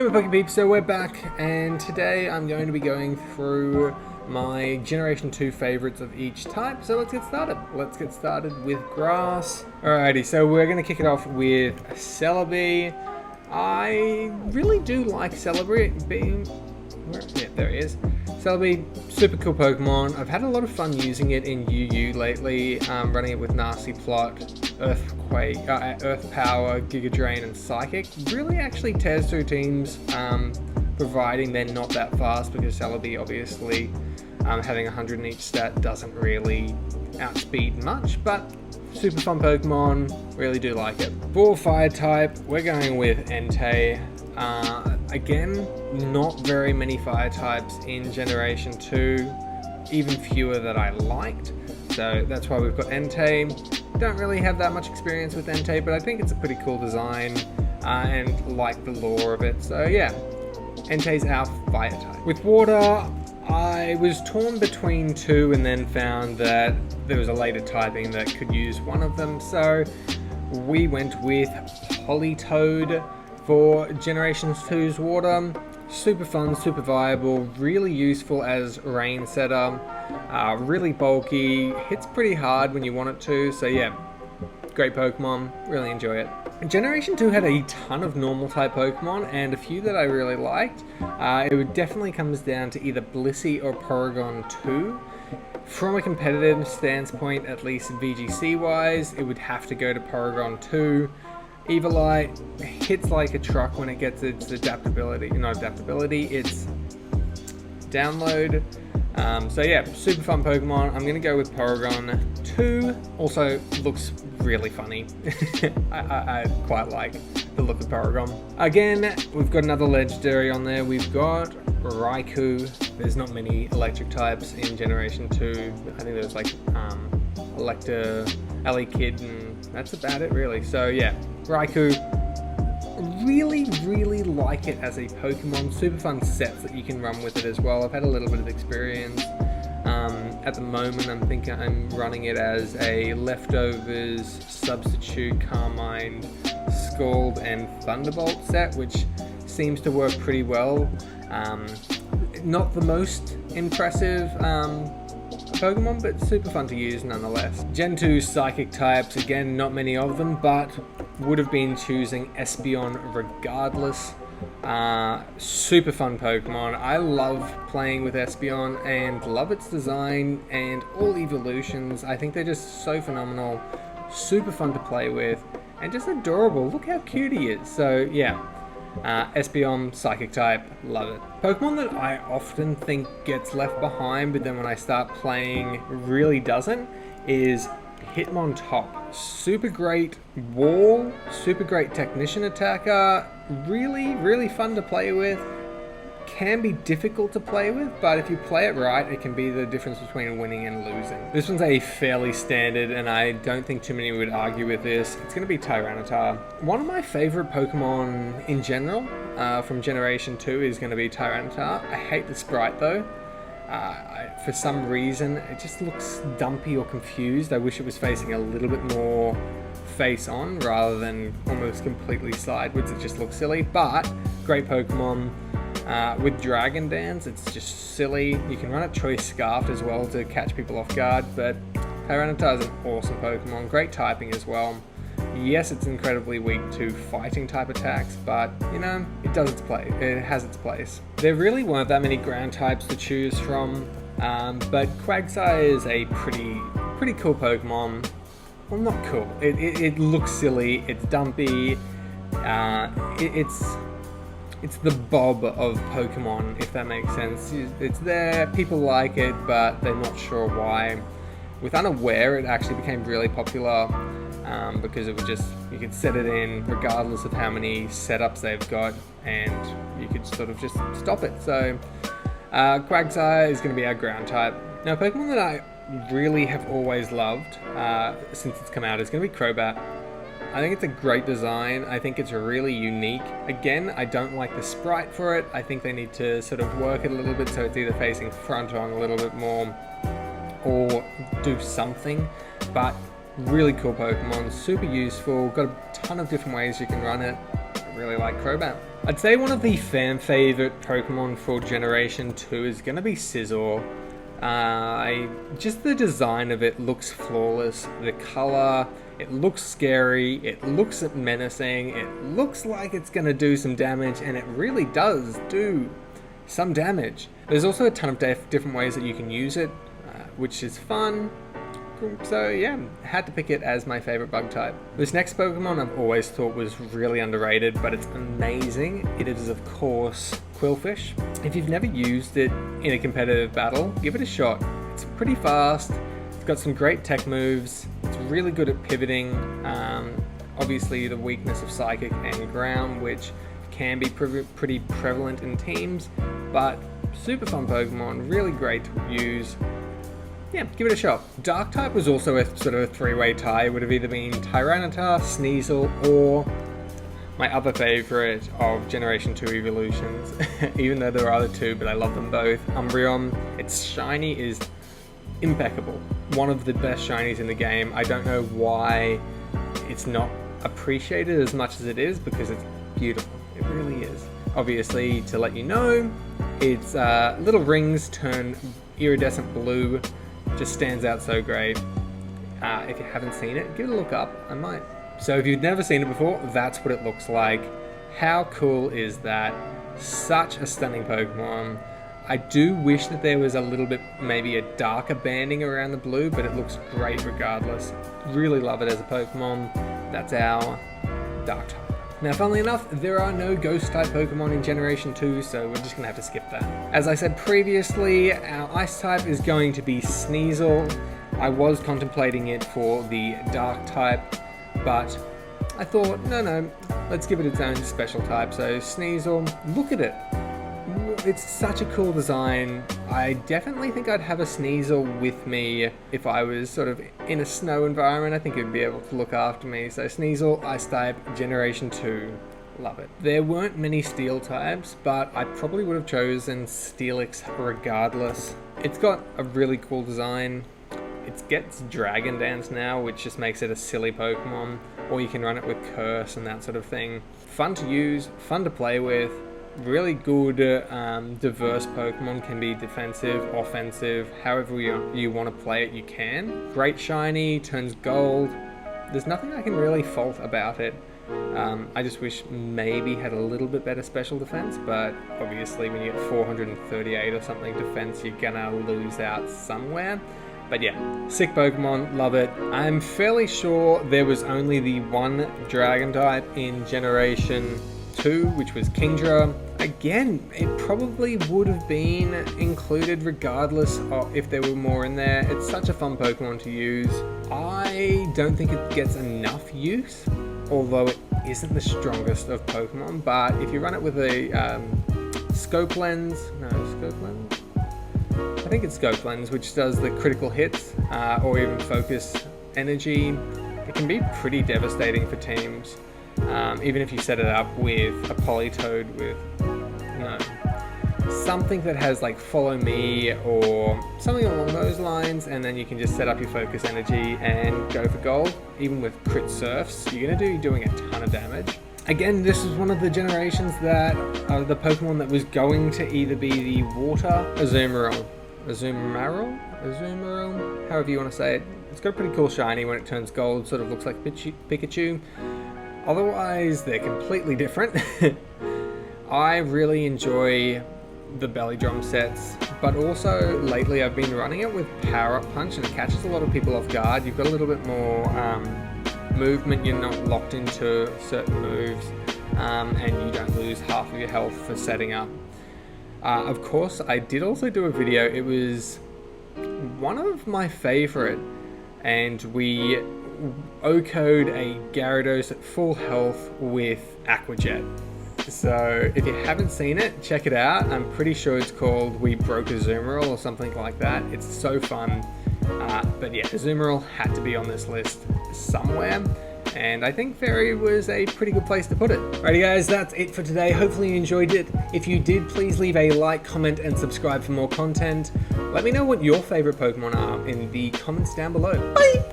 Hey Pokè Peeps, so we're back, and today I'm going to be going through my Generation 2 favorites of each type, so let's get started. Let's get started with grass. Alrighty, so we're going to kick it off with Celebi. I really do like Celebi being... yeah, there he is. Celebi, super cool Pokemon. I've had a lot of fun using it in UU lately, running it with Nasty Plot, Earthquake, Earth Power, Giga Drain, and Psychic. Really actually tears through teams, providing they're not that fast, because Celebi obviously having 100 in each stat doesn't really outspeed much, but super fun Pokemon, really do like it. For Fire type, we're going with Entei. Again, not very many Fire types in Generation 2, even fewer that I liked, so that's why we've got Entei. Don't really have that much experience with Entei, but I think it's a pretty cool design, and like the lore of it, so yeah, Entei's our Fire type. With Water, I was torn between two and then found that there was a later typing that could use one of them, so we went with Politoed for Generation 2's Water. Super fun, super viable, really useful as rain setter, really bulky, hits pretty hard when you want it to, so yeah, great Pokemon, really enjoy it. Generation 2 had a ton of normal type Pokemon and a few that I really liked. It would definitely comes down to either Blissey or Porygon 2. From a competitive standpoint, at least VGC wise, it would have to go to Porygon 2. Evilite hits like a truck when it gets its adaptability, not adaptability, it's download. So yeah, super fun Pokemon. I'm gonna go with Porygon 2. Also looks really funny. I quite like the look of Porygon. Again, we've got another legendary on there. We've got Raikou. There's not many electric types in Generation 2. I think there's like Elector, Elekid, and that's about it really. So yeah, Raikou, really like it as a Pokemon. Super fun sets that you can run with it as well. I've had a little bit of experience. At the moment I'm thinking I'm running it as a Leftovers, Substitute, Carmine, Scald, and Thunderbolt set, which seems to work pretty well. Not the most impressive Pokemon, but super fun to use nonetheless. Gen 2 Psychic types, again, not many of them, but would have been choosing Espeon regardless. Super fun Pokemon. I love playing with Espeon and love its design and all evolutions. I think they're just so phenomenal, super fun to play with, and just adorable. Look how cute he is. So yeah, Espeon, Psychic type, love it. Pokemon that I often think gets left behind, but then when I start playing really doesn't, is Hitmontop. Super great wall, super great technician attacker, really fun to play with. Can be difficult to play with, but if you play it right, it can be the difference between winning and losing. This one's a fairly standard, and I don't think too many would argue with this. It's going to be Tyranitar. One of my favorite Pokemon in general from Generation 2 is going to be Tyranitar. I hate the sprite though. For some reason, it just looks dumpy or confused. I wish it was facing a little bit more face on rather than almost completely sideways. It just looks silly, but great Pokemon. With Dragon Dance, it's just silly. You can run a Choice Scarf as well to catch people off guard, but Tyranitar is an awesome Pokemon. Great typing as well. Yes, it's incredibly weak to fighting type attacks, but you know, it does its play. It has its place. There really weren't that many ground types to choose from, but Quagsire is a pretty cool Pokemon. Well, not cool. It looks silly. It's dumpy. It's the Bob of Pokemon, if that makes sense. It's there, people like it, but they're not sure why. With Unaware, it actually became really popular because it would just, you could set it in regardless of how many setups they've got, and you could sort of just stop it. So Quagsire is going to be our ground type. Now, Pokemon that I really have always loved since it's come out is going to be Crobat. I think it's a great design. I think it's really unique. Again, I don't like the sprite for it. I think they need to sort of work it a little bit so it's either facing front on a little bit more or do something. But really cool Pokemon, super useful, got a ton of different ways you can run it. I really like Crobat. I'd say one of the fan favorite Pokemon for Generation 2 is going to be Scizor. Just the design of it looks flawless. The color, it looks scary, it looks menacing, it looks like it's going to do some damage, and it really does do some damage. There's also a ton of different ways that you can use it, which is fun. So yeah, had to pick it as my favorite bug type. This next Pokemon I've always thought was really underrated, but it's amazing. It is, of course, Qwilfish. If you've never used it in a competitive battle, give it a shot. It's pretty fast, it's got some great tech moves, it's really good at pivoting. Obviously the weakness of Psychic and Ground, which can be pretty prevalent in teams, but super fun Pokemon, really great to use. Yeah, give it a shot. Dark type was also a sort of a three-way tie. It would have either been Tyranitar, Sneasel, or my other favorite of Generation 2 evolutions, even though there are other two, but I love them both. Umbreon. Its shiny is impeccable. One of the best shinies in the game. I don't know why it's not appreciated as much as it is, because it's beautiful. It really is. Obviously, to let you know, its little rings turn iridescent blue. Just stands out so great. If you haven't seen it, give it a look up. I might. So if you've never seen it before, that's what it looks like. How cool is that? Such a stunning Pokemon. I do wish that there was a little bit, maybe a darker banding around the blue, but it looks great regardless. Really love it as a Pokemon. That's our Dark type. Now, funnily enough, there are no Ghost-type Pokemon in Generation 2, so we're just going to have to skip that. As I said previously, our Ice-type is going to be Sneasel. I was contemplating it for the Dark-type, but I thought, no, let's give it its own special type. So Sneasel, look at it. It's such a cool design. I definitely think I'd have a Sneasel with me if I was sort of in a snow environment. I think it'd be able to look after me. So Sneasel, Ice type, Generation 2. Love it. There weren't many Steel types, but I probably would have chosen Steelix regardless. It's got a really cool design. It gets Dragon Dance now, which just makes it a silly Pokemon. Or you can run it with Curse and that sort of thing. Fun to use, fun to play with. Really good, diverse Pokemon. Can be defensive, offensive, however you want to play it, you can. Great shiny, turns gold. There's nothing I can really fault about it. I just wish maybe had a little bit better special defense, but obviously when you get 438 or something defense, you're gonna lose out somewhere. But yeah, sick Pokemon, love it. I'm fairly sure there was only the one Dragon type in Generation 2, which was Kingdra. Again, it probably would have been included regardless of if there were more in there. It's such a fun Pokemon to use. I don't think it gets enough use, although it isn't the strongest of Pokemon, but if you run it with a Scope Lens, I think it's Scope Lens, which does the critical hits, or even Focus Energy, it can be pretty devastating for teams. Even if you set it up with a Politoed with, something that has like Follow Me or something along those lines, and then you can just set up your Focus Energy and go for gold. Even with Crit Surfs, you're going to be doing a ton of damage. Again, this is one of the generations that the Pokemon that was going to either be the Water Azumarill, however you want to say it. It's got a pretty cool shiny when it turns gold, sort of looks like Pikachu. Otherwise, they're completely different. I really enjoy the belly drum sets, but also lately I've been running it with Power Up Punch, and it catches a lot of people off guard. You've got a little bit more movement, you're not locked into certain moves, and you don't lose half of your health for setting up. Of course, I did also do a video. It was one of my favorite, and we O-code a Gyarados at full health with Aqua Jet. So if you haven't seen it, check it out. I'm pretty sure it's called We Broke Azumarill or something like that. It's so fun. But yeah, Azumarill had to be on this list somewhere, and I think Fairy was a pretty good place to put it. Alrighty guys, that's it for today. Hopefully you enjoyed it. If you did, please leave a like, comment, and subscribe for more content. Let me know what your favorite Pokemon are in the comments down below. Bye!